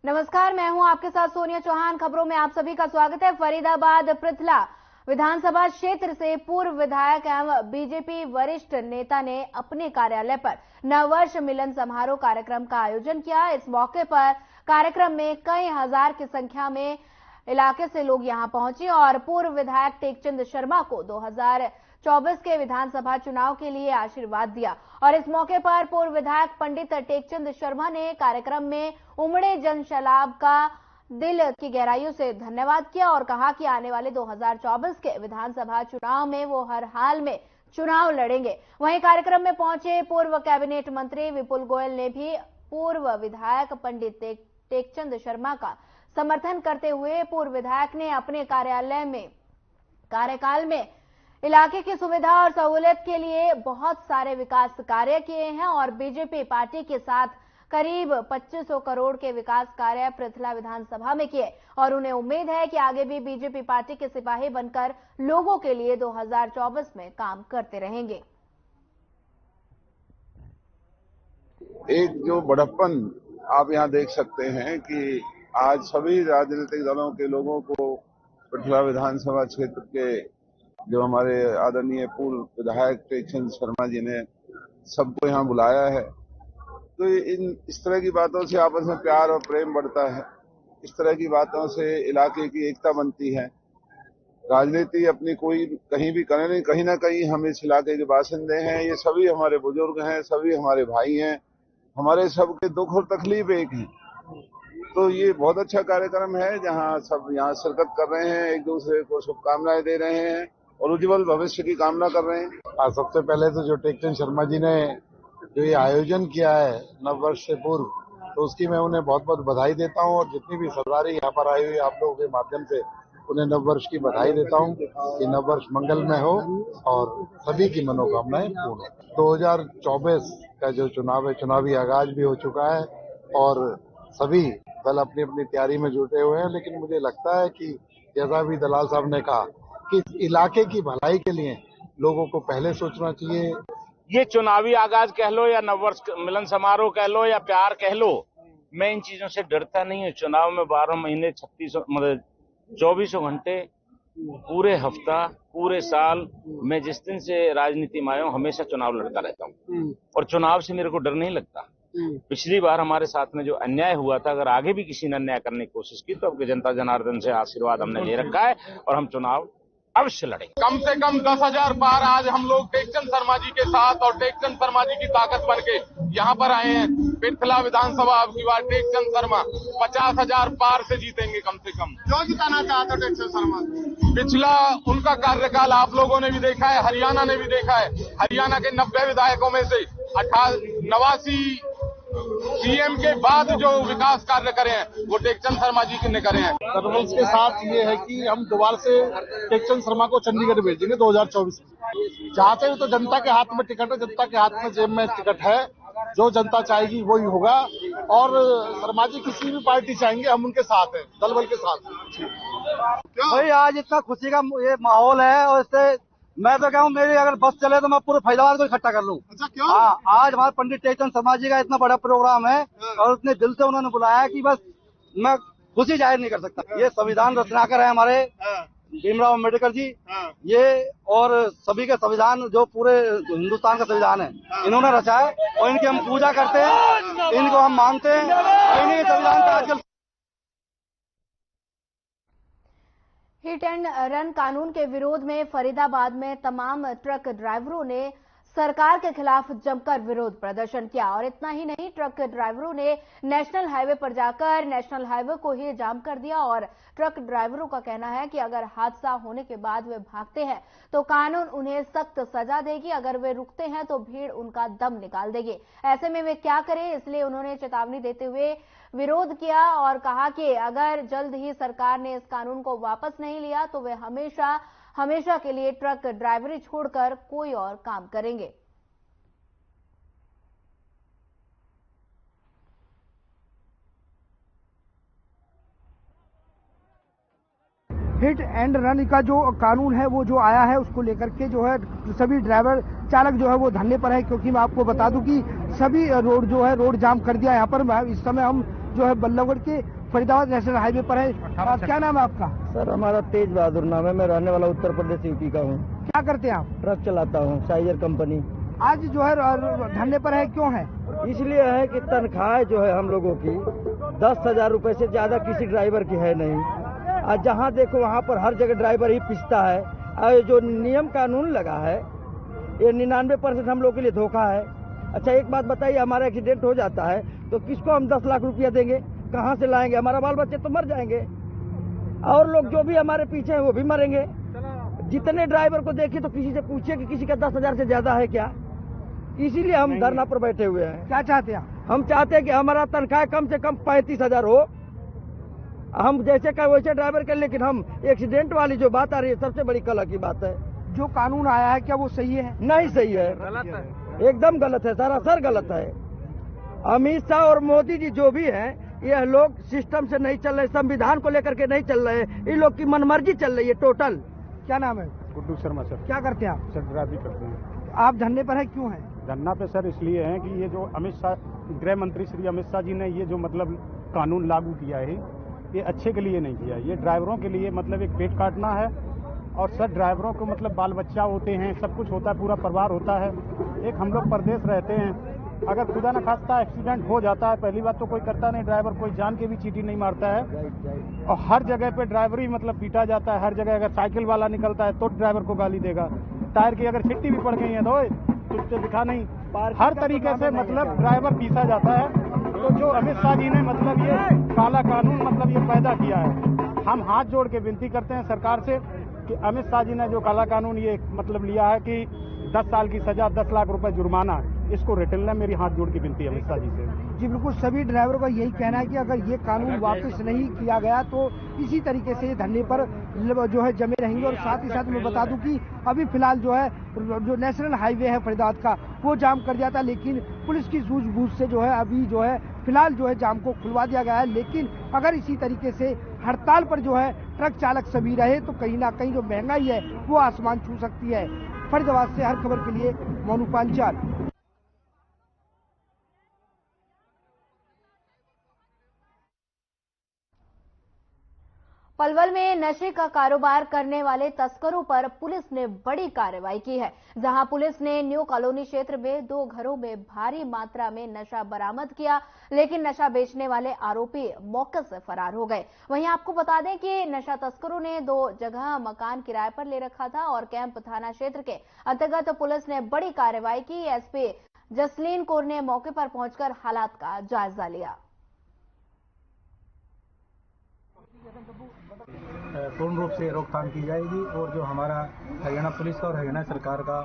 नमस्कार, मैं हूं आपके साथ सोनिया चौहान। खबरों में आप सभी का स्वागत है। फरीदाबाद पृथला विधानसभा क्षेत्र से पूर्व विधायक एवं बीजेपी वरिष्ठ नेता ने अपने कार्यालय पर नववर्ष मिलन समारोह कार्यक्रम का आयोजन किया। इस मौके पर कार्यक्रम में कई हजार की संख्या में इलाके से लोग यहां पहुंचे और पूर्व विधायक टेकचंद शर्मा को 2024 के विधानसभा चुनाव के लिए आशीर्वाद दिया। और इस मौके पर पूर्व विधायक पंडित टेकचंद शर्मा ने कार्यक्रम में उमड़े जन सैलाब का दिल की गहराइयों से धन्यवाद किया और कहा कि आने वाले 2024 के विधानसभा चुनाव में वो हर हाल में चुनाव लड़ेंगे। वहीं कार्यक्रम में पहुंचे पूर्व कैबिनेट मंत्री विपुल गोयल ने भी पूर्व विधायक पंडित टेकचंद शर्मा का समर्थन करते हुए पूर्व विधायक ने अपने कार्यकाल में इलाके की सुविधा और सहूलियत के लिए बहुत सारे विकास कार्य किए हैं और बीजेपी पार्टी के साथ करीब 2500 करोड़ के विकास कार्य पृथला विधानसभा में किए और उन्हें उम्मीद है कि आगे भी बीजेपी पार्टी के सिपाही बनकर लोगों के लिए 2024 में काम करते रहेंगे। एक जो बड़प्पन आप यहां देख सकते हैं कि आज सभी राजनीतिक दलों के लोगों को पृथला विधानसभा क्षेत्र के जो हमारे आदरणीय पूर्व विधायक टेकचंद शर्मा जी ने सबको यहाँ बुलाया है। तो इस तरह की बातों से आपस में प्यार और प्रेम बढ़ता है। इस तरह की बातों से इलाके की एकता बनती है। राजनीति अपनी कोई कहीं भी करे नहीं, कहीं ना कहीं हम इस इलाके के बासिंदे हैं। ये सभी हमारे बुजुर्ग हैं, सभी हमारे भाई हैं, हमारे सबके दुख और तकलीफ एक हैं। तो ये बहुत अच्छा कार्यक्रम है जहां सब यहाँ शिरकत कर रहे हैं, एक दूसरे को शुभकामनाएं दे रहे हैं और उज्जवल भविष्य की कामना कर रहे हैं। सबसे पहले तो जो टेकचंद शर्मा जी ने जो ये आयोजन किया है नववर्ष से पूर्व, तो उसकी मैं उन्हें बहुत बहुत बधाई देता हूं और जितनी भी सरदारी यहाँ पर आई हुई आप लोगों के माध्यम से उन्हें नववर्ष की बधाई देता हूं कि नववर्ष मंगलमय हो और सभी की मनोकामनाएं पूर्ण हो। 2024 का जो चुनाव है, चुनावी आगाज भी हो चुका है और सभी दल अपनी अपनी तैयारी में जुटे हुए हैं। लेकिन मुझे लगता है कि जैसा भी दलाल साहब ने कहा कि इस इलाके की भलाई के लिए लोगों को पहले सोचना चाहिए। ये चुनावी आगाज कह लो या नववर्ष मिलन समारोह कह लो या प्यार कह लो, मैं इन चीजों से डरता नहीं हूँ। चुनाव में 12 महीने 24 घंटे पूरे हफ्ता पूरे साल मैं जिस दिन से राजनीति में आया हूँ हमेशा चुनाव लड़ता रहता हूँ और चुनाव से मेरे को डर नहीं लगता। पिछली बार हमारे साथ में जो अन्याय हुआ था, अगर आगे भी किसी ने अन्याय करने की कोशिश की तो अब जनता जनार्दन से आशीर्वाद हमने ले रखा है और हम चुनाव अवश्य लड़ेंगे। कम से कम 10,000 पार आज हम लोग टेकचंद शर्मा जी के साथ और टेकचंद शर्मा जी की ताकत बन के यहाँ पर आए हैं। पृथला विधानसभा अब की बार टेकचंद शर्मा 50,000 पार से जीतेंगे कम से कम। क्यों जिताना चाहते हो टेकचंद शर्मा? पिछला उनका कार्यकाल आप लोगों ने भी देखा है, हरियाणा ने भी देखा है। हरियाणा के 90 विधायकों में से 89 सीएम के बाद जो विकास कार्य करे हैं वो टेकचंद शर्मा जी ने करे हैं। नववर्ष के साथ ये है कि हम दोबारा से टेकचंद शर्मा को चंडीगढ़ भेजेंगे 2024 में। चाहते हैं तो जनता के हाथ में टिकट है, जनता के हाथ में जेब में टिकट है, जो जनता चाहेगी वही होगा। और शर्मा जी किसी भी पार्टी चाहेंगे हम उनके साथ हैं, दल बल के साथ। भाई आज इतना खुशी का ये माहौल है और इससे मैं तो कहूँ मेरी अगर बस चले तो मैं पूरे फरीदाबाद को इकट्ठा कर लूँ। अच्छा, क्यों? हाँ, आज हमारे पंडित टेकचंद शर्मा जी का इतना बड़ा प्रोग्राम है और उतने दिल से उन्होंने बुलाया है कि बस मैं खुशी जाहिर नहीं कर सकता। ये संविधान रचनाकर है हमारे भीमराव अम्बेडकर जी, ये और सभी के संविधान जो पूरे हिंदुस्तान का संविधान है इन्होंने रचा है और इनकी हम पूजा करते हैं, इनको हम मानते हैं। इन्हीं संविधान का आजकल हिट एंड रन कानून के विरोध में फरीदाबाद में तमाम ट्रक ड्राइवरों ने सरकार के खिलाफ जमकर विरोध प्रदर्शन किया और इतना ही नहीं, ट्रक ड्राइवरों ने नेशनल हाईवे पर जाकर नेशनल हाईवे को ही जाम कर दिया और ट्रक ड्राइवरों का कहना है कि अगर हादसा होने के बाद वे भागते हैं तो कानून उन्हें सख्त सजा देगी, अगर वे रुकते हैं तो भीड़ उनका दम निकाल देगी। ऐसे में वे क्या करें, इसलिए उन्होंने चेतावनी देते हुए विरोध किया और कहा कि अगर जल्द ही सरकार ने इस कानून को वापस नहीं लिया तो वे हमेशा के लिए ट्रक ड्राइवरी छोड़कर कोई और काम करेंगे। हिट एंड रन का जो कानून है वो जो आया है उसको लेकर के जो है सभी ड्राइवर चालक जो है वो धरने पर है, क्योंकि मैं आपको बता दूं कि सभी रोड जो है रोड जाम कर दिया। यहाँ पर इस समय हम जो है बल्लभगढ़ के फरीदाबाद नेशनल हाईवे पर है। क्या नाम है आपका? सर हमारा तेज बहादुर नाम है। मैं रहने वाला उत्तर प्रदेश यूपी का हूँ। क्या करते हैं आप? ट्रक चलाता हूँ, साइजर कंपनी। आज जो है धरने पर है, क्यों है? इसलिए है कि तनख्वाह जो है हम लोगों की 10,000 रुपए से ज्यादा किसी ड्राइवर की है नहीं। आज जहाँ देखो वहाँ पर हर जगह ड्राइवर ही पिसता है। और जो नियम कानून लगा है ये 99% हम लोग के लिए धोखा है। अच्छा एक बात बताइए, हमारा एक्सीडेंट हो जाता है तो किसको हम 10 लाख रुपया देंगे? कहाँ से लाएंगे? हमारा बाल बच्चे तो मर जाएंगे और लोग जो भी हमारे पीछे हैं वो भी मरेंगे। जितने ड्राइवर को देखिए तो किसी से पूछिए कि किसी का 10,000 से ज्यादा है क्या? इसीलिए हम धरना पर बैठे हुए हैं। क्या चाहते हैं? हम चाहते हैं कि हमारा तनख्वाह कम से कम 35,000 हो। हम जैसे का वैसे ड्राइवर कर, लेकिन हम एक्सीडेंट वाली जो बात आ रही है सबसे बड़ी कलह की बात है। जो कानून आया है क्या वो सही है? नहीं सही है, गलत है, एकदम गलत है, सरासर गलत है। अमित शाह और मोदी जी जो भी हैं यह लोग सिस्टम से नहीं चल रहे, संविधान को लेकर के नहीं चल रहे, इन लोग की मनमर्जी चल रही है टोटल। क्या नाम है? गुड्डू शर्मा सर। क्या करते हैं आप? सर ड्राइवरी करते हैं। आप धरने पर है, क्यों है? धरना पे सर इसलिए है कि ये जो अमित शाह, गृह मंत्री श्री अमित शाह जी ने ये जो मतलब कानून लागू किया है ये अच्छे के लिए नहीं किया है। ये ड्राइवरों के लिए मतलब एक पेट काटना है। और सर ड्राइवरों को मतलब बाल बच्चा होते हैं, सब कुछ होता है, पूरा परिवार होता है। एक हम लोग परदेश रहते हैं, अगर खुदा न खास्ता एक्सीडेंट हो जाता है, पहली बात तो कोई करता नहीं, ड्राइवर कोई जान के भी चीटी नहीं मारता है। और हर जगह पे ड्राइवरी मतलब पीटा जाता है। हर जगह अगर साइकिल वाला निकलता है तो ड्राइवर को गाली देगा, टायर की अगर छिट्टी भी पड़ गई है तो दिखा नहीं, हर तरीके से मतलब ड्राइवर पीसा जाता है। तो जो अमित शाह जी ने मतलब ये काला कानून मतलब ये पैदा किया है, हम हाथ जोड़ के विनती करते हैं सरकार से कि अमित शाह जी ने जो काला कानून ये मतलब लिया है कि 10 साल की सजा, 10 लाख रुपए जुर्माना, इसको रिटर्न है। मेरी हाथ जोड़ की विनती है अमित शाह जी से। जी बिल्कुल, सभी ड्राइवरों का यही कहना है कि अगर ये कानून वापस नहीं किया गया तो इसी तरीके से धरने पर जो है जमे रहेंगे। और साथ ही साथ मैं बता दूं कि अभी फिलहाल जो है जो नेशनल हाईवे है फरीदाबाद का वो जाम कर दिया था, लेकिन पुलिस की सूझबूझ से जो है अभी जो है फिलहाल जो है जाम को खुलवा दिया गया है। लेकिन अगर इसी तरीके से हड़ताल पर जो है ट्रक चालक सभी रहे तो कहीं ना कहीं जो महंगाई है वो आसमान छू सकती है। फरीदाबाद से हर खबर के लिए मोनू पांचाल। पलवल में नशे का कारोबार करने वाले तस्करों पर पुलिस ने बड़ी कार्रवाई की है, जहां पुलिस ने न्यू कॉलोनी क्षेत्र में 2 घरों में भारी मात्रा में नशा बरामद किया, लेकिन नशा बेचने वाले आरोपी मौके से फरार हो गए। वहीं आपको बता दें कि नशा तस्करों ने 2 जगह मकान किराए पर ले रखा था और कैंप थाना क्षेत्र के अंतर्गत पुलिस ने बड़ी कार्रवाई की। एसपी जसलीन कौर ने मौके पर पहुंचकर हालात का जायजा लिया। पूर्ण रूप से रोकथाम की जाएगी और जो हमारा हरियाणा पुलिस का और हरियाणा सरकार का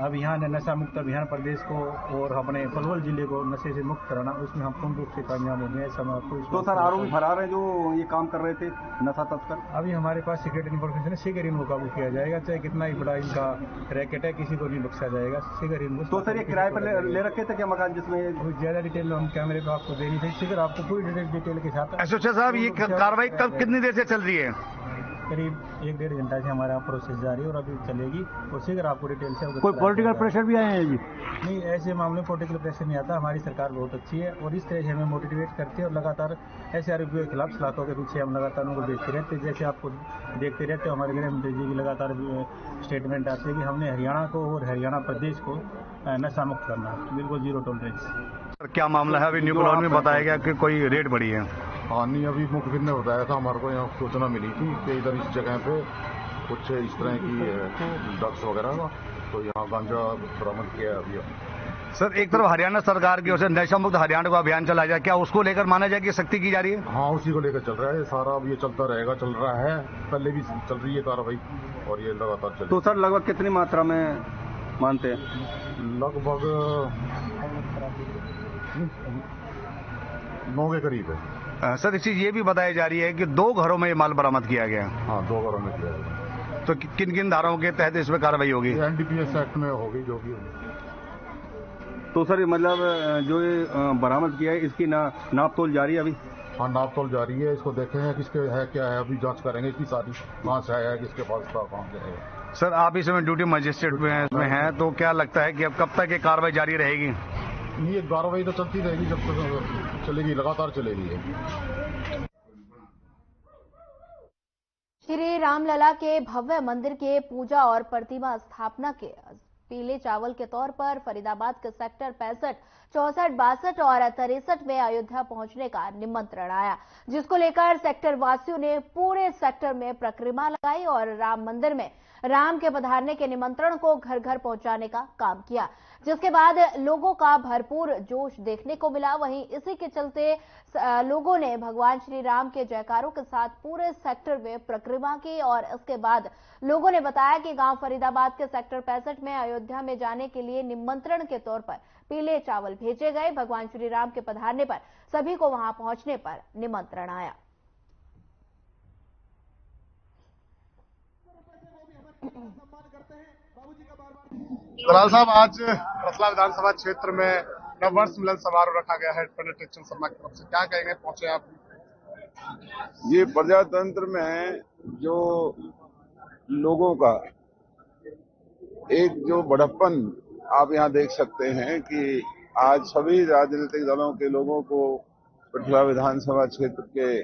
अभियान है नशा मुक्त अभियान प्रदेश को और अपने पलवल जिले को नशे से मुक्त कराना, उसमें हम पूर्ण रूप से कामयाब हो गए। तो सर आरोपी फरार है जो ये काम कर रहे थे नशा तस्कर? अभी हमारे पास सीक्रेट इन्फॉर्मेशन है, शीघ्र इनको काबू किया जाएगा, चाहे कितना ही बड़ा इनका रैकेट है, किसी को नहीं बख्शा जाएगा, शीघ्र इनको। तो सर ये किराए पर ले रखे थे क्या मकान, जिसमें ज्यादा डिटेल हम कैमरे पर आपको देनी चाहिए, शीघ्र आपको पूरी डिटेल के साथ। एसोसिएट साहब ये कार्रवाई कब कितनी देर से चल रही है? करीब 1-1.5 घंटा से हमारा प्रोसेस जारी है और अभी चलेगी और शीघ्र आपको डिटेल से। कोई पॉलिटिकल प्रेशर भी आए हैं जी? नहीं, ऐसे मामले में पॉलिटिकल प्रेशर नहीं आता। हमारी सरकार बहुत अच्छी है और इस तरह से हमें मोटिवेट करती है और लगातार ऐसे आरोपियों के खिलाफ सलाखों के पीछे हम लगातार उनको भेजते रहते हैं। जैसे आपको देखते रहते हो हमारे गृह मंत्री जी की लगातार स्टेटमेंट आती है कि हमने हरियाणा को और हरियाणा प्रदेश को नशा मुक्त करना, बिल्कुल 0 टॉलरेंस। क्या मामला है? अभी न्यू कॉलोनी में बताया गया कि कोई रेड बढ़ी है। हाँ नहीं, अभी मुखबिर ने बताया था, हमारे को यहाँ सूचना मिली थी कि इधर इस जगह पे कुछ इस तरह की ड्रग्स वगैरह का, तो यहाँ गांजा बरामद किया है अभी। सर एक तरफ हरियाणा सरकार की ओर से नशा मुक्त हरियाणा का अभियान चलाया जाए, क्या उसको लेकर माना जाए कि सख्ती की जा रही है? हाँ उसी को लेकर चल रहा है सारा, अब ये चलता रहेगा, चल रहा है, पहले भी चल रही है कार्रवाई और ये लगातार चल। तो सर लगभग कितनी मात्रा में मानते हैं? लगभग 9 के करीब है। सर इस चीज ये भी बताई जा रही है कि 2 घरों में ये माल बरामद किया गया। हाँ 2 घरों में किया गया। तो किन किन धाराओं के तहत इसमें कार्रवाई होगी? NDPS एक्ट में होगी जो भी होगी। तो सर मतलब जो ये बरामद किया है इसकी नाप तोल जारी है अभी? हाँ नाप तोल जारी है, इसको देखेंगे किसके है क्या है, अभी जांच करेंगे इसकी सारी, कहाँ से आया है, किसके पास था, कहाँ से है। सर आप इस समय ड्यूटी मजिस्ट्रेट में हैं, तो क्या लगता है कि अब कब तक ये कार्रवाई जारी रहेगी? ये कार्रवाई तो चलती रहेगी जब तक चलेगी, लगातार चलेगी। श्री रामलला के भव्य मंदिर के पूजा और प्रतिमा स्थापना के पीले चावल के तौर पर फरीदाबाद के सेक्टर 65, 64, 62 और 63 में अयोध्या पहुंचने का निमंत्रण आया, जिसको लेकर सेक्टर वासियों ने पूरे सेक्टर में परिक्रमा लगाई और राम मंदिर में राम के पधारने के निमंत्रण को घर घर पहुंचाने का काम किया, जिसके बाद लोगों का भरपूर जोश देखने को मिला। वहीं इसी के चलते लोगों ने भगवान श्री राम के जयकारों के साथ पूरे सेक्टर में परिक्रमा की और इसके बाद लोगों ने बताया कि गांव फरीदाबाद के सेक्टर 65 में अयोध्या में जाने के लिए निमंत्रण के तौर पर पीले चावल भेजे गए। भगवान श्री राम के पधारने पर सभी को वहां पहुंचने पर निमंत्रण आया। दलाल साहब, आज रतला विधानसभा क्षेत्र में नववर्ष मिलन समारोह रखा गया है पंडित टेकचंद शर्मा की तरफ से, क्या कहेंगे, पहुंचे आप? ये प्रजातंत्र में जो लोगों का एक जो बड़प्पन आप यहाँ देख सकते हैं कि आज सभी राजनीतिक दलों के लोगों को पृथला विधानसभा क्षेत्र के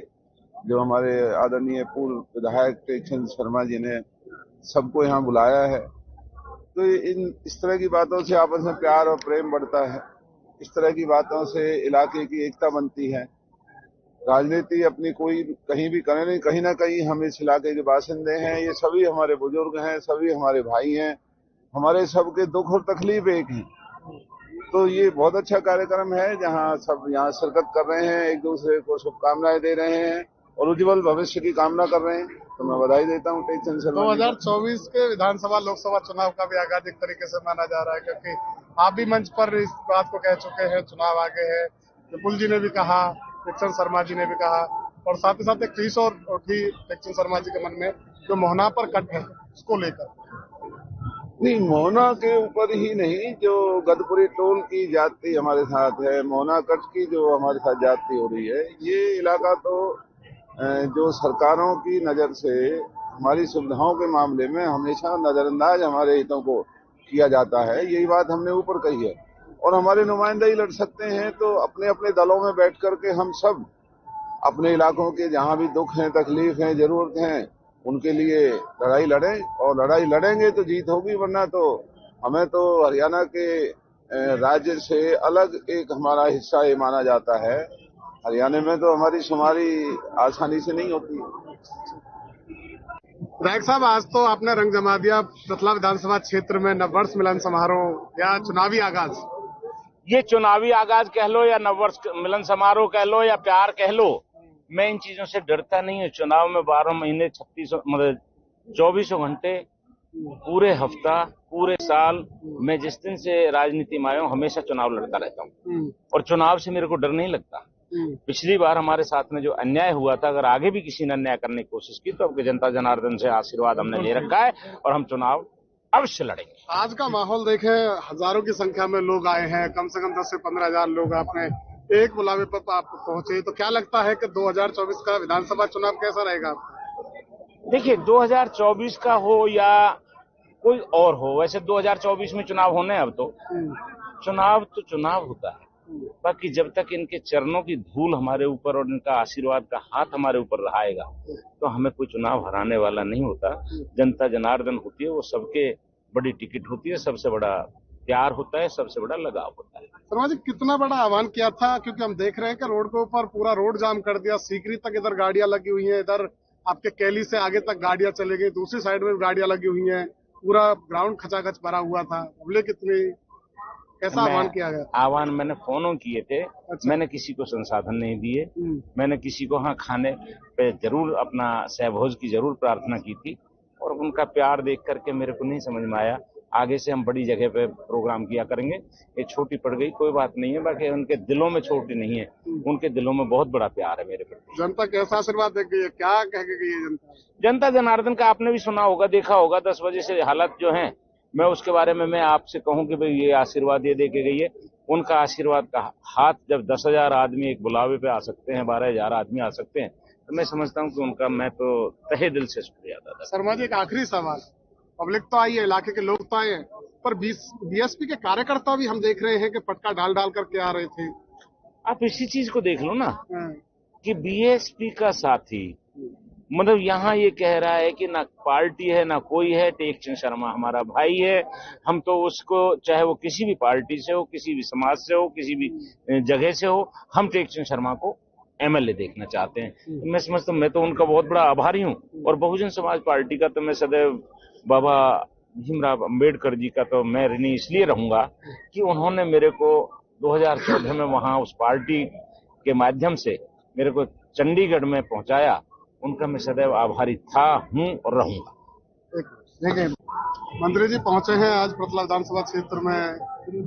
जो हमारे आदरणीय पूर्व विधायक टेकचंद शर्मा जी ने सबको यहाँ बुलाया है। तो इस तरह की बातों से आपस में प्यार और प्रेम बढ़ता है, इस तरह की बातों से इलाके की एकता बनती है। राजनीति अपनी कोई कहीं भी करे नहीं, कहीं ना कहीं हम इस इलाके के बासिंदे हैं, ये सभी हमारे बुजुर्ग हैं, सभी हमारे भाई हैं, हमारे सबके दुख और तकलीफ एक ही। तो ये बहुत अच्छा कार्यक्रम है जहां सब यहाँ शिरकत कर रहे हैं, एक दूसरे को शुभकामनाएं दे रहे हैं और उज्जवल भविष्य की कामना कर रहे हैं। तो मैं बधाई देता हूँ टेकचंद शर्मा। 2024 के विधानसभा लोकसभा चुनाव का भी आगाज एक तरीके से माना जा रहा है, क्योंकि आप भी मंच पर इस बात को कह चुके हैं, चुनाव आगे है। विपुल जी ने भी कहा, टेकचंद शर्मा जी ने भी कहा, और साथ ही साथ एक चीज और उठी टेकचंद शर्मा जी के मन में, जो मोहना पर कट है उसको लेकर। नहीं, मोहना के ऊपर ही नहीं, जो गदपुरी टोल की जाति हमारे साथ है, मोहना कट की जो हमारे साथ जाति हो रही है, ये इलाका तो जो सरकारों की नजर से हमारी सुविधाओं के मामले में हमेशा नजरअंदाज हमारे हितों को किया जाता है। यही बात हमने ऊपर कही है और हमारे नुमाइंदे ही लड़ सकते हैं। तो अपने अपने दलों में बैठ करके हम सब अपने इलाकों के जहां भी दुख हैं, तकलीफ हैं, जरूरत हैं, उनके लिए लड़ाई लड़ें और लड़ाई लड़ेंगे तो जीत होगी, वरना तो हमें तो हरियाणा के राज्य से अलग एक हमारा हिस्सा ये माना जाता है। हरियाणा में तो हमारी शुमारी आसानी से नहीं होती। विधायक साहब, आज तो आपने रंग जमा दिया रतला विधानसभा क्षेत्र में नववर्ष मिलन समारोह या चुनावी आगाज। ये चुनावी आगाज कह लो या नववर्ष मिलन समारोह कह लो या प्यार कह लो, मैं इन चीजों से डरता नहीं हूँ। चुनाव में 12 महीने 24 घंटे, पूरे हफ्ता, पूरे साल, मैं जिस दिन से राजनीति में आया हूँ हमेशा चुनाव लड़ता रहता हूँ और चुनाव से मेरे को डर नहीं लगता। पिछली बार हमारे साथ में जो अन्याय हुआ था, अगर आगे भी किसी ने अन्याय करने की कोशिश की तो आपके जनता जनार्दन से आशीर्वाद हमने ले रखा है और हम चुनाव अवश्य लड़ेंगे। आज का माहौल देखें, हजारों की संख्या में लोग आए हैं, कम से कम 10 से 15 हजार लोग आपने एक बुलावे पर आप पहुंचे, तो क्या लगता है कि 2024 का विधानसभा चुनाव कैसा रहेगा? देखिए, 2024 का हो या कोई और हो, वैसे 2024 में चुनाव होने हैं। अब तो चुनाव तो चुनाव होता है, बाकी जब तक इनके चरणों की धूल हमारे ऊपर और इनका आशीर्वाद का हाथ हमारे ऊपर रहेगा तो हमें कोई चुनाव हराने वाला नहीं होता। जनता जनार्दन होती है, वो सबके बड़ी टिकट होती है, सबसे बड़ा प्यार होता है, सबसे बड़ा लगाव होता है। शर्मा जी, कितना बड़ा आह्वान किया था, क्योंकि हम देख रहे हैं कि रोड के ऊपर पूरा रोड जाम कर दिया, सीकरी तक इधर गाड़ियां लगी हुई हैं, इधर आपके कैली से आगे तक गाड़ियां चली गई, दूसरी साइड में गाड़ियां लगी हुई हैं, पूरा ग्राउंड खचाखच भरा हुआ था। पब्लिक कितनी, कैसा आह्वान किया गया? आह्वान मैंने फोनों किए थे। अच्छा। मैंने किसी को संसाधन नहीं दिए, मैंने किसी को खाने पे जरूर अपना सहभोज की जरूर प्रार्थना की थी और उनका प्यार देख करके मेरे को नहीं समझ में आया। आगे से हम बड़ी जगह पे प्रोग्राम किया करेंगे। ये छोटी पड़ गई कोई बात नहीं है, बाकी उनके दिलों में छोटी नहीं है, उनके दिलों में बहुत बड़ा प्यार है मेरे प्रति। जनता कैसा आशीर्वाद दे गई है, क्या कह के गई है जनता जनार्दन का? आपने भी सुना होगा, देखा होगा, 10 बजे से हालत जो है, मैं उसके बारे में मैं आपसे कहूं कि भाई ये आशीर्वाद ये दे के गई है। उनका आशीर्वाद का हाथ, जब 10,000 आदमी एक बुलावे पे आ सकते हैं, 12,000 आदमी आ सकते हैं, तो मैं समझता हूं कि उनका मैं तो तहे दिल से शुक्रिया अदा करता हूं। शर्मा जी, एक आखिरी सवाल, पब्लिक तो आई है, इलाके के लोग तो आए हैं, पर बीएसपी के कार्यकर्ता भी हम देख रहे हैं कि पटका डाल डाल करके आ रहे थे। आप इसी चीज को देख लो ना कि बीएसपी का साथी मतलब यहाँ ये कह रहा है कि ना पार्टी है ना कोई है, टेकचंद शर्मा हमारा भाई है, हम तो उसको चाहे वो किसी भी पार्टी से हो, किसी भी समाज से हो, किसी भी जगह से हो, हम टेकचंद शर्मा को एमएलए देखना चाहते हैं। मैं समझता हूँ, मैं तो उनका बहुत बड़ा आभारी हूँ और बहुजन समाज पार्टी का तो मैं सदैव बाबा भीमराव अंबेडकर जी का तो मैं ऋणी इसलिए रहूंगा कि उन्होंने मेरे को 2014 में वहां उस पार्टी के माध्यम से मेरे को चंडीगढ़ में पहुंचाया। उनका मैं सदैव आभारी था, हूं और रहूंगा। देखिए, मंत्री जी पहुंचे हैं आज पृथला विधानसभा क्षेत्र में,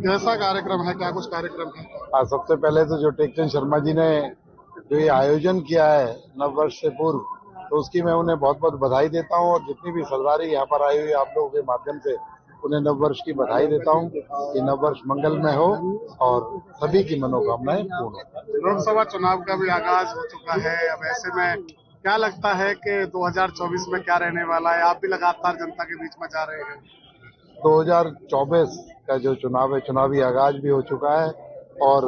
कैसा कार्यक्रम है, क्या कुछ कार्यक्रम है? सबसे पहले तो जो टेकचंद शर्मा जी ने जो ये आयोजन किया है नववर्ष से पूर्व, तो उसकी मैं उन्हें बहुत बहुत बधाई देता हूं और जितनी भी सरदारी यहाँ पर आई हुई आप लोगों के माध्यम से उन्हें नववर्ष की बधाई देता हूं कि नववर्ष मंगलमय हो और सभी की मनोकामनाएं पूर्ण हो। लोकसभा चुनाव का भी आगाज हो चुका है, अब ऐसे में क्या लगता है कि 2024 में क्या रहने वाला है? आप भी लगातार जनता के बीच में जा रहे हैं। 2024 का जो चुनाव है, चुनावी आगाज भी हो चुका है और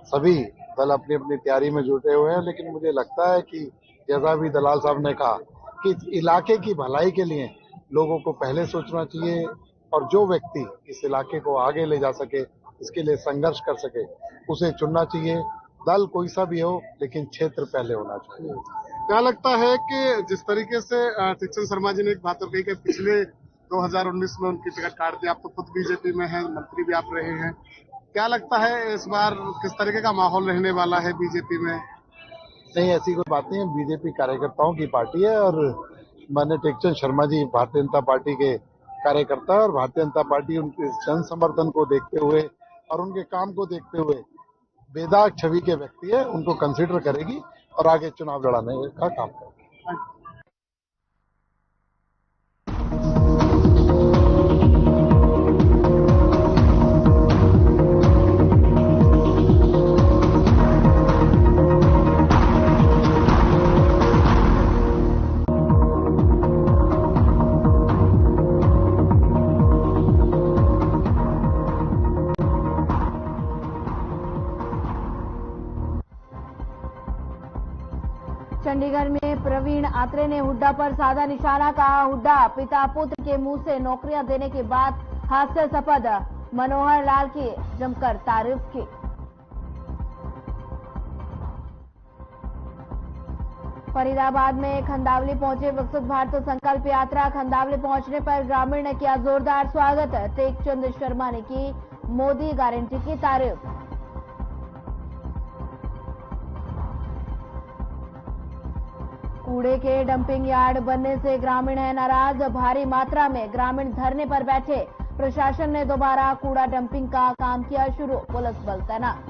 सभी दल अपनी अपनी तैयारी में जुटे हुए हैं, लेकिन मुझे लगता है कि जैसा भी दलाल साहब ने कहा कि इलाके की भलाई के लिए लोगों को पहले सोचना चाहिए और जो व्यक्ति इस इलाके को आगे ले जा सके, इसके लिए संघर्ष कर सके, उसे चुनना चाहिए। दल कोई सा भी हो, लेकिन क्षेत्र पहले होना चाहिए। क्या लगता है कि जिस तरीके से टेकचंद शर्मा जी ने एक बात तो कही कि पिछले 2019 में उनकी टिकट काट दी, आप तो खुद बीजेपी में हैं, मंत्री भी आप रहे हैं, क्या लगता है इस बार किस तरीके का माहौल रहने वाला है बीजेपी में? नहीं, ऐसी कोई बात नहीं है। बीजेपी कार्यकर्ताओं की पार्टी है और माननीय टेकचंद शर्मा जी भारतीय जनता पार्टी के कार्यकर्ता है और भारतीय जनता पार्टी उनके जन समर्थन को देखते हुए और उनके काम को देखते हुए बेदाग छवि के व्यक्ति है, उनको कंसीडर करेगी और आगे चुनाव लड़ाने का काम करेगी। चंडीगढ़ में प्रवीण आत्रे ने हुड्डा पर साधा निशाना, कहा हुड्डा पिता पुत्र के मुंह से नौकरियां देने के बाद हास्यास्पद, मनोहर लाल की जमकर तारीफ की। फरीदाबाद में खंदावली पहुंचे विकसित भारत संकल्प यात्रा, खंदावली पहुंचने पर ग्रामीण ने किया जोरदार स्वागत, टेकचंद शर्मा ने की मोदी गारंटी की तारीफ। कूड़े के डंपिंग यार्ड बनने से ग्रामीण है नाराज, भारी मात्रा में ग्रामीण धरने पर बैठे, प्रशासन ने दोबारा कूड़ा डंपिंग का काम किया शुरू, पुलिस बल तैनात।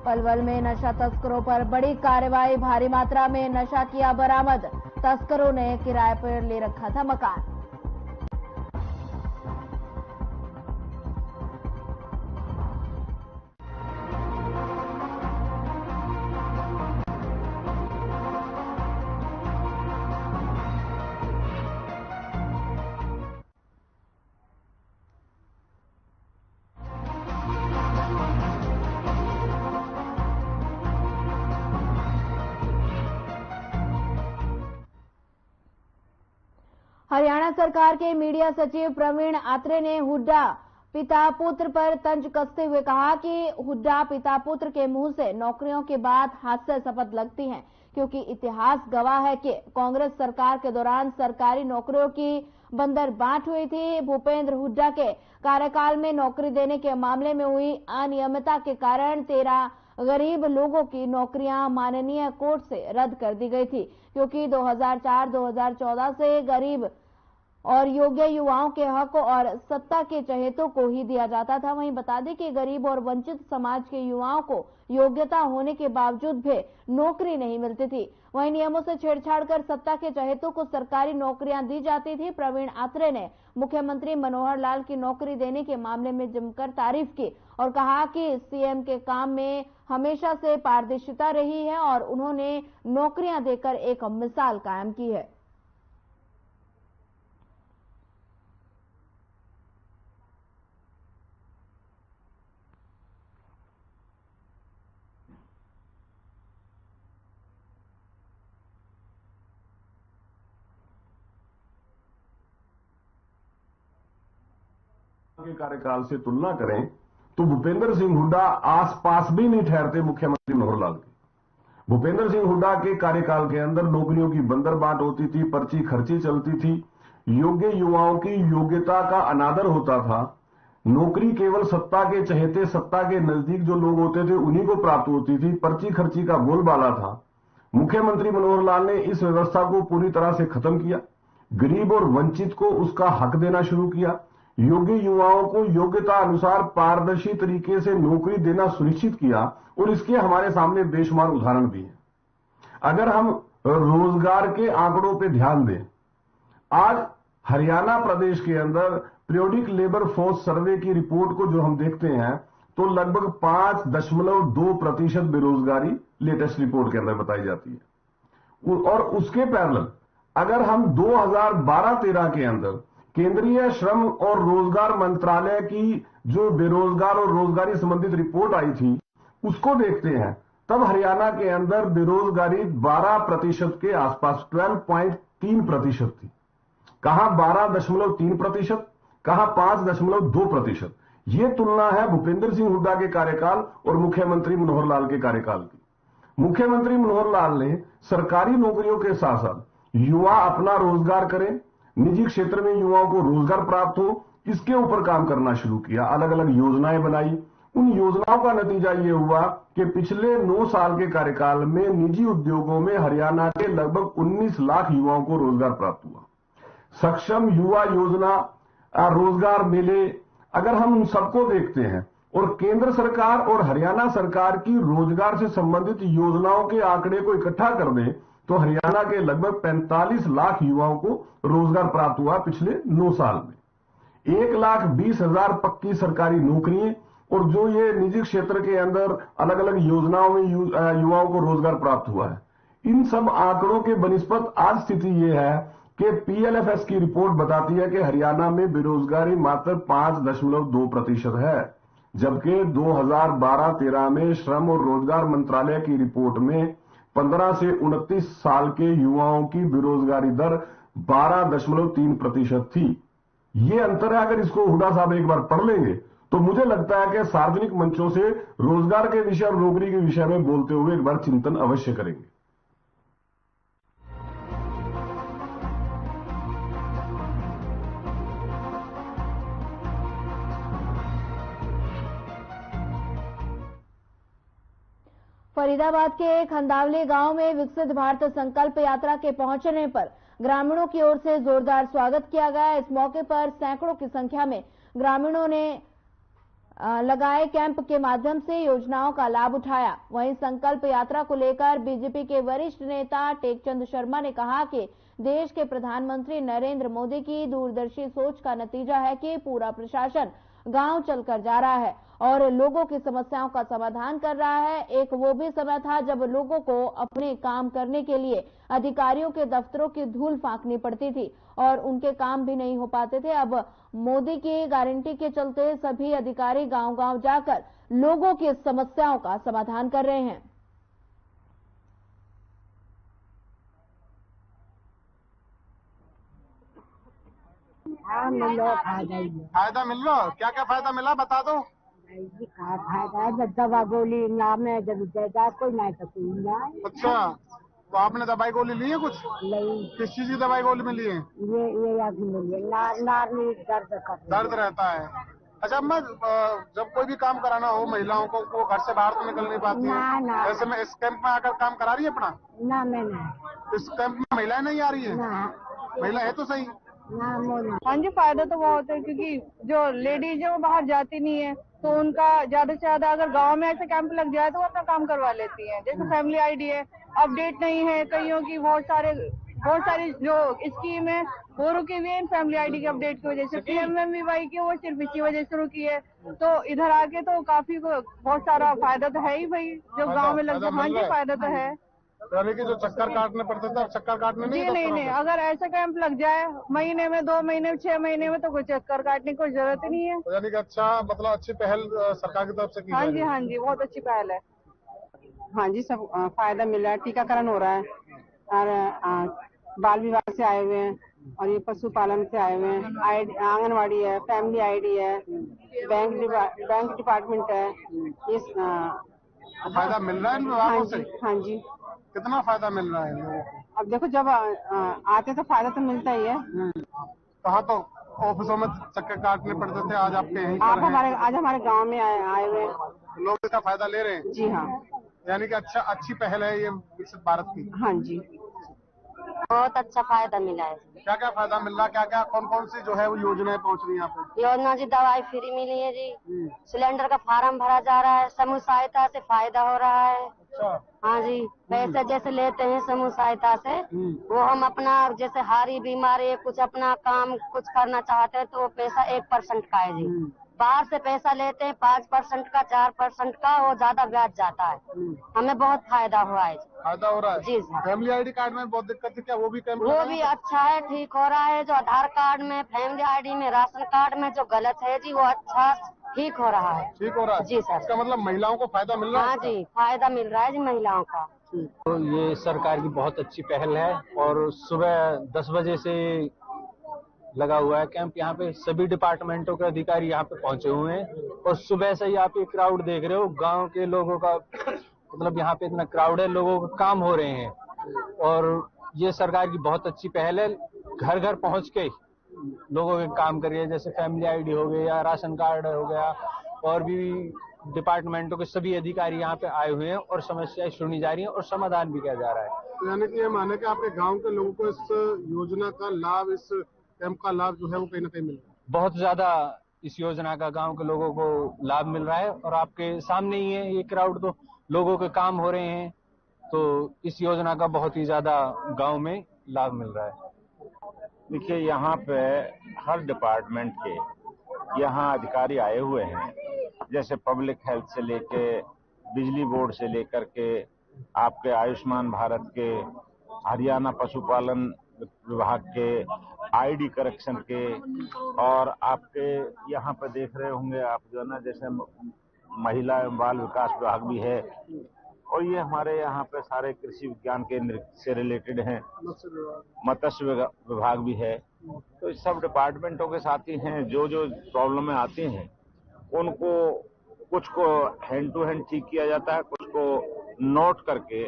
पलवल में नशा तस्करों पर बड़ी कार्रवाई, भारी मात्रा में नशा किया बरामद, तस्करों ने किराए पर ले रखा था मकान। हरियाणा सरकार के मीडिया सचिव प्रवीण आत्रे ने हुड्डा पिता पुत्र पर तंज कसते हुए कहा कि हुड्डा पिता पुत्र के मुंह से नौकरियों के बाद हास्यास्पद लगती हैं, क्योंकि इतिहास गवाह है कि कांग्रेस सरकार के दौरान सरकारी नौकरियों की बंदर बांट हुई थी। भूपेंद्र हुड्डा के कार्यकाल में नौकरी देने के मामले में हुई अनियमितता के कारण 13 गरीब लोगों की नौकरियां माननीय कोर्ट से रद्द कर दी गई थी, क्योंकि 2004-2014 से गरीब और योग्य युवाओं के हक और सत्ता के चहेतों को ही दिया जाता था। वहीं बता दें कि गरीब और वंचित समाज के युवाओं को योग्यता होने के बावजूद भी नौकरी नहीं मिलती थी। वहीं नियमों से छेड़छाड़ कर सत्ता के चहेतों को सरकारी नौकरियां दी जाती थी। प्रवीण आत्रे ने मुख्यमंत्री मनोहर लाल की नौकरी देने के मामले में जमकर तारीफ की और कहा कि सीएम के काम में हमेशा से पारदर्शिता रही है और उन्होंने नौकरियां देकर एक मिसाल कायम की है। के कार्यकाल से तुलना करें तो भूपेंद्र सिंह हुड्डा आसपास भी नहीं ठहरते मुख्यमंत्री मनोहर लाल के। भूपेंद्र सिंह हुड्डा के कार्यकाल के अंदर नौकरियों की बंदरबाट होती थी, पर्ची खर्ची चलती थी, योग्य युवाओं की योग्यता का अनादर होता था, नौकरी केवल सत्ता के चहेते, सत्ता के नजदीक जो लोग होते थे उन्हीं को प्राप्त होती थी, पर्ची खर्ची का बोलबाला था। मुख्यमंत्री मनोहर लाल ने इस व्यवस्था को पूरी तरह से खत्म किया, गरीब और वंचित को उसका हक देना शुरू किया, योग्य युवाओं को योग्यता अनुसार पारदर्शी तरीके से नौकरी देना सुनिश्चित किया और इसके हमारे सामने बेशुमार उदाहरण भी हैं। अगर हम रोजगार के आंकड़ों पर ध्यान दें, आज हरियाणा प्रदेश के अंदर पीरियोडिक लेबर फोर्स सर्वे की रिपोर्ट को जो हम देखते हैं तो लगभग 5.2% बेरोजगारी लेटेस्ट रिपोर्ट के अंदर बताई जाती है। और उसके पैरेलल अगर हम 2012-13 के अंदर केंद्रीय श्रम और रोजगार मंत्रालय की जो बेरोजगार और रोजगारी संबंधित रिपोर्ट आई थी उसको देखते हैं, तब हरियाणा के अंदर बेरोजगारी 12% के आसपास 12.3% थी। कहां 12.3%, कहां 5.2%। ये तुलना है भूपेंद्र सिंह हुड्डा के कार्यकाल और मुख्यमंत्री मनोहर लाल के कार्यकाल की। मुख्यमंत्री मनोहर लाल ने सरकारी नौकरियों के साथ साथ युवा अपना रोजगार करें, निजी क्षेत्र में युवाओं को रोजगार प्राप्त हो, इसके ऊपर काम करना शुरू किया। अलग अलग योजनाएं बनाई। उन योजनाओं का नतीजा ये हुआ कि पिछले 9 साल के कार्यकाल में निजी उद्योगों में हरियाणा के लगभग 19 लाख युवाओं को रोजगार प्राप्त हुआ। सक्षम युवा योजना, रोजगार मेले, अगर हम उन सबको देखते हैं और केंद्र सरकार और हरियाणा सरकार की रोजगार से संबंधित योजनाओं के आंकड़े को इकट्ठा कर दें तो हरियाणा के लगभग 45 लाख युवाओं को रोजगार प्राप्त हुआ पिछले 9 साल में। 1,20,000 पक्की सरकारी नौकरियां और जो ये निजी क्षेत्र के अंदर अलग अलग योजनाओं में युवाओं को रोजगार प्राप्त हुआ है। इन सब आंकड़ों के बनिस्पत आज स्थिति ये है कि पीएलएफएस की रिपोर्ट बताती है कि हरियाणा में बेरोजगारी मात्र 5.2% है, जबकि 2012-13 में श्रम और रोजगार मंत्रालय की रिपोर्ट में 15 से 29 साल के युवाओं की बेरोजगारी दर 12.3% थी। ये अंतर है। अगर इसको हुड्डा साहब एक बार पढ़ लेंगे तो मुझे लगता है कि सार्वजनिक मंचों से रोजगार के विषय और नौकरी के विषय में बोलते हुए एक बार चिंतन अवश्य करेंगे। फरीदाबाद के खंदावली गांव में विकसित भारत संकल्प यात्रा के पहुंचने पर ग्रामीणों की ओर से जोरदार स्वागत किया गया। इस मौके पर सैकड़ों की संख्या में ग्रामीणों ने लगाए कैंप के माध्यम से योजनाओं का लाभ उठाया। वहीं संकल्प यात्रा को लेकर बीजेपी के वरिष्ठ नेता टेकचंद शर्मा ने कहा कि देश के प्रधानमंत्री नरेंद्र मोदी की दूरदर्शी सोच का नतीजा है कि पूरा प्रशासन गांव चलकर जा रहा है और लोगों की समस्याओं का समाधान कर रहा है। एक वो भी समय था जब लोगों को अपने काम करने के लिए अधिकारियों के दफ्तरों की धूल फांकनी पड़ती थी और उनके काम भी नहीं हो पाते थे। अब मोदी की गारंटी के चलते सभी अधिकारी गांव-गांव जाकर लोगों की समस्याओं का समाधान कर रहे हैं। फायदा मिल रहा? क्या क्या फायदा मिला बता दो। फायदा है दवा गोली नाम है, जब कोई नहीं तो कोई नहीं। अच्छा, तो आपने दवाई गोली ली है कुछ? नहीं। किस चीज की दवाई गोली में लिए? ये नार में दर्द रहता है। अच्छा अम्मा, जब कोई भी काम कराना हो महिलाओं को, वो घर से बाहर तो निकल नहीं पाती है। ऐसे में इस कैंप में आकर काम करा रही है अपना? ना मैं नहीं। इस कैंप में महिलाएं नहीं आ रही है? महिला है तो सही। हाँ जी, फायदा तो बहुत है क्योंकि जो लेडीज है वो बाहर जाती नहीं है तो उनका ज्यादा से ज्यादा अगर गांव में ऐसे कैंप लग जाए तो वो अपना काम करवा लेती हैं। जैसे फैमिली आईडी है, अपडेट नहीं है, कईयों की बहुत सारी जो स्कीम है वो रुकी हुई है फैमिली आईडी के अपडेट की वजह से। पीएमएमवीवाई की वो सिर्फ इसी वजह से रुकी है। तो इधर आके तो काफी बहुत सारा फायदा तो है ही भाई, जो गाँव में लग जाए। हाँ जी, फायदा तो है। यानी कि जो चक्कर काटने पड़ते थे, चक्कर काटने नहीं, अगर ऐसा कैंप लग जाए महीने में, 2 महीने में, 6 महीने में तो कोई चक्कर काटने की कोई जरूरत ही नहीं है। यानी कि अच्छा, मतलब अच्छी पहल सरकार की तरफ से की। हाँ जी, बहुत अच्छी पहल है। हाँ जी, सब फायदा मिल रहा है। टीकाकरण हो रहा है और बाल विभाग से आए हुए हैं, और ये पशुपालन से आए हुए हैं, आंगनवाड़ी है, फैमिली आईडी है, बैंक डिपार्टमेंट है। इस फायदा मिल रहा है इन विभागों से? हाँ जी। कितना फायदा मिल रहा है लोगों को? अब देखो जब आते तो फायदा तो मिलता ही है। कहाँ तो ऑफिसों में चक्कर काटने पड़ते थे, आज आपके यहीं आज हमारे गांव में आए हुए लोग इसका फायदा ले रहे हैं। जी हाँ। यानी कि अच्छी पहल है ये विकसित भारत की। हाँ जी, बहुत अच्छा फायदा मिला है। क्या क्या फायदा मिल रहा है? क्या क्या कौन कौन सी जो है वो योजनाएं पहुंच रही है यहाँ पे? योजना जी, दवाई फ्री मिली है जी, सिलेंडर का फार्म भरा जा रहा है, समूह सहायता से फायदा हो रहा है। हाँ जी, पैसे जैसे लेते हैं समूह सहायता से, वो हम अपना जैसे हारी बीमारी कुछ अपना काम कुछ करना चाहते हैं तो पैसा 1% का है जी। बाहर से पैसा लेते हैं 5% का, 4% का, वो ज्यादा ब्याज जाता है। हमें बहुत फायदा हुआ है। फायदा हो रहा है जी। फैमिली आईडी कार्ड में बहुत दिक्कत थी, क्या वो भी वो भी अच्छा है, ठीक हो रहा है। जो आधार कार्ड में, फैमिली आईडी में, राशन कार्ड में जो गलत है जी, वो अच्छा ठीक हो रहा है। ठीक हो रहा है जी सर। इसका मतलब महिलाओं को फायदा मिल रहा है? हाँ जी, फायदा मिल रहा है जी महिलाओं का। तो ये सरकार की बहुत अच्छी पहल है और सुबह 10 बजे से लगा हुआ है कैंप। यहाँ पे सभी डिपार्टमेंटों के अधिकारी यहाँ पे पहुंचे हुए हैं और सुबह से ही आप ये क्राउड देख रहे हो, गांव के लोगों का मतलब यहाँ पे इतना क्राउड है, लोगों के काम हो रहे हैं और ये सरकार की बहुत अच्छी पहल है। घर घर पहुंच के लोगों के काम करिए, जैसे फैमिली आईडी हो गया या राशन कार्ड हो गया, और भी डिपार्टमेंटों के सभी अधिकारी यहाँ पे आए हुए हैं और समस्याएं सुनी जा रही हैं और समाधान भी किया जा रहा है। तो यानी कि ये माने कि आपके गांव के लोगों को इस योजना का लाभ, इस कैंप का लाभ जो है वो कहीं ना कहीं मिल रहा है? बहुत ज्यादा इस योजना का गांव के लोगों को लाभ मिल रहा है और आपके सामने ही है ये क्राउड, तो लोगों के काम हो रहे हैं, तो इस योजना का बहुत ही ज्यादा गांव में लाभ मिल रहा है। देखिए, यहाँ पे हर डिपार्टमेंट के यहाँ अधिकारी आए हुए हैं, जैसे पब्लिक हेल्थ से लेके बिजली बोर्ड से लेकर के आपके आयुष्मान भारत के, हरियाणा पशुपालन विभाग के, आईडी करेक्शन के, और आपके यहाँ पे देख रहे होंगे आप जो है ना, जैसे महिला एवं बाल विकास विभाग भी है, और ये हमारे यहाँ पे सारे कृषि विज्ञान केंद्र से रिलेटेड हैं, मत्स्य विभाग भी है। तो इस सब डिपार्टमेंटों के साथ ही हैं। जो जो प्रॉब्लमें आती हैं उनको कुछ को हैंड टू हैंड ठीक किया जाता है, कुछ को नोट करके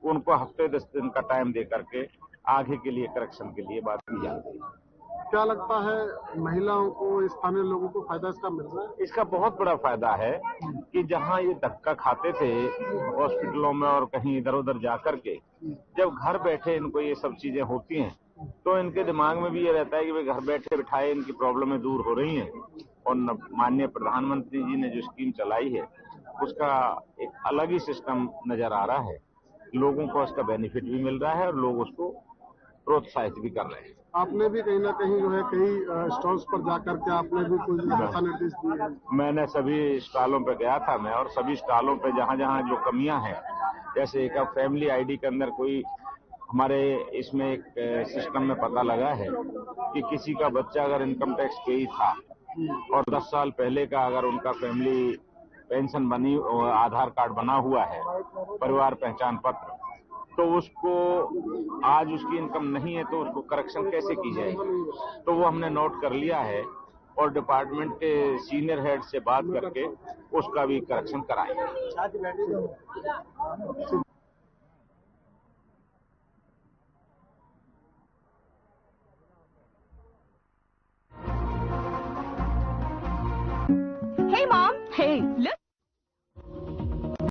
उनको हफ्ते 10 दिन का टाइम दे करके आगे के लिए करेक्शन के लिए बात की जाती है। क्या लगता है महिलाओं को, स्थानीय लोगों को फायदा इसका मिल रहा है? इसका बहुत बड़ा फायदा है कि जहां ये धक्का खाते थे हॉस्पिटलों में और कहीं इधर उधर जाकर के, जब घर बैठे इनको ये सब चीजें होती हैं तो इनके दिमाग में भी ये रहता है कि भाई घर बैठे बिठाए इनकी प्रॉब्लमें दूर हो रही हैं। और माननीय प्रधानमंत्री जी ने जो स्कीम चलाई है उसका एक अलग ही सिस्टम नजर आ रहा है, लोगों को उसका बेनिफिट भी मिल रहा है और लोग उसको प्रोत्साहित भी कर रहे हैं। आपने भी कहीं ना कहीं जो है कई स्टॉल्स पर जाकर के आपने भी कुछ दिशा निर्देश दिए हैं? मैंने सभी स्टॉलों पे गया था मैं, और सभी स्टॉलों पे जहां जहां जो कमियां हैं, जैसे एक फैमिली आईडी के अंदर कोई हमारे इसमें एक सिस्टम में पता लगा है कि किसी का बच्चा अगर इनकम टैक्स पे ही था और 10 साल पहले का अगर उनका फैमिली पेंशन बनी, आधार कार्ड बना हुआ है, परिवार पहचान पत्र, तो उसको आज उसकी इनकम नहीं है तो उसको करेक्शन कैसे की जाएगी? तो वो हमने नोट कर लिया है और डिपार्टमेंट के सीनियर हेड से बात करके उसका भी करेक्शन कराएंगे। Hey mom, hey, look.